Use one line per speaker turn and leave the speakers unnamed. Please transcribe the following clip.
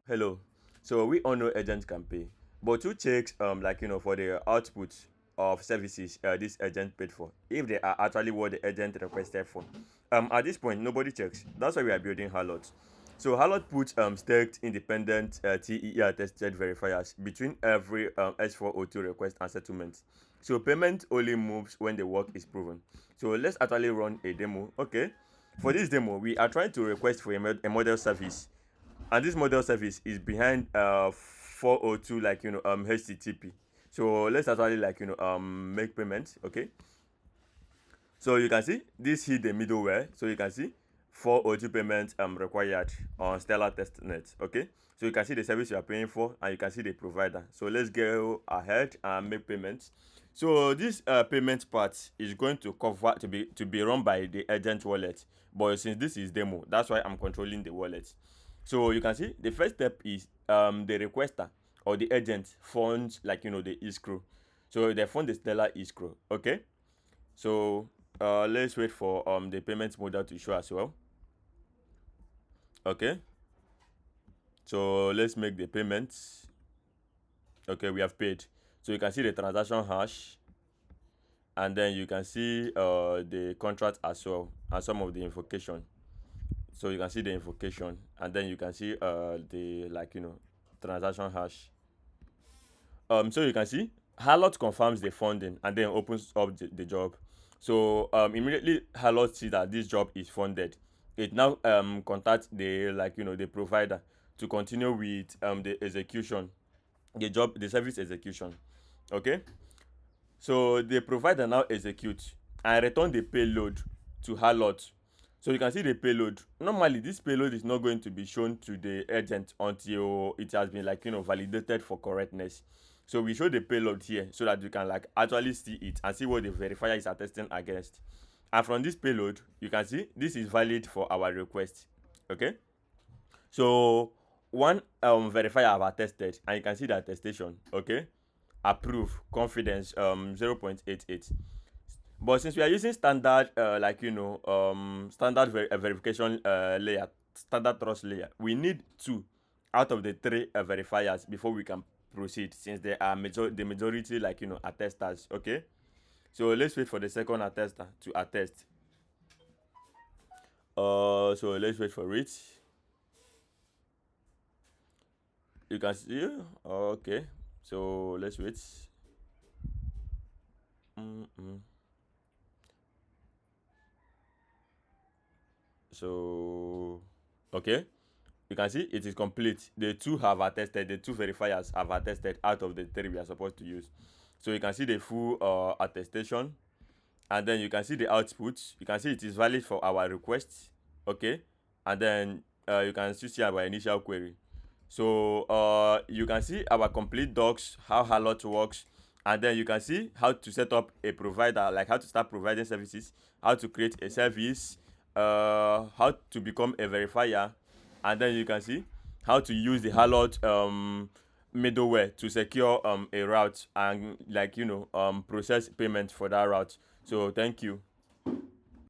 Hello. So we all know agent can pay, but who checks for the output of services this agent paid for if they are actually what the agent requested for? At this point nobody checks. That's why we are building Halot. So Halot puts staked independent TER tested verifiers between every S402 request and settlement. So payment only moves when the work is proven. So let's actually run a demo. Okay. For this demo, we are trying to request for a model service, and this model service is behind 402 HTTP. So let's actually make payment. Okay, so you can see this hit the middleware. So you can see 402 payment required on Stellar testnet. Okay, so you can see the service you are paying for, and you can see the provider. So let's go ahead and make payments. So this payment part is going to cover to be run by the agent wallet, but since this is demo, that's why I'm controlling the wallet. So you can see the first step is the requester or the agent funds the escrow. So they fund the Stellar escrow. Okay, so let's wait for the payment model to show as well. Okay, so let's make the payments. Okay, we have paid. So you can see the transaction hash, and then you can see the contract as well, and some of the invocation. So you can see the invocation, and then you can see the transaction hash. So you can see Halot confirms the funding and then opens up the job. So immediately Halot sees that this job is funded. It now contacts the provider to continue with the execution, the service execution. Okay, so the provider now executes and return the payload to Halot. So you can see the payload. Normally this payload is not going to be shown to the agent until it has been validated for correctness. So we show the payload here so that you can actually see it and see what the verifier is attesting against. And from this payload you can see this is valid for our request. Okay, so one verifier have attested, and you can see the attestation. Okay, approve confidence 0.88. But since we are using standard standard verification layer, standard trust layer, we need two out of the three verifiers before we can proceed, since they are the majority attesters. Okay, so let's wait for the second attester to attest. So let's wait for it. You can see. Okay, so let's wait. So okay, you can see it is complete. The two have attested, the two verifiers have attested out of the three we are supposed to use. So you can see the full attestation, and then you can see the output. You can see it is valid for our request. Okay, and then you can still see our initial query. So you can see our complete docs, how Halot works, and then you can see how to set up a provider, like how to start providing services, how to create a service, how to become a verifier, and then you can see how to use the Halot middleware to secure a route and process payment for that route. So thank you.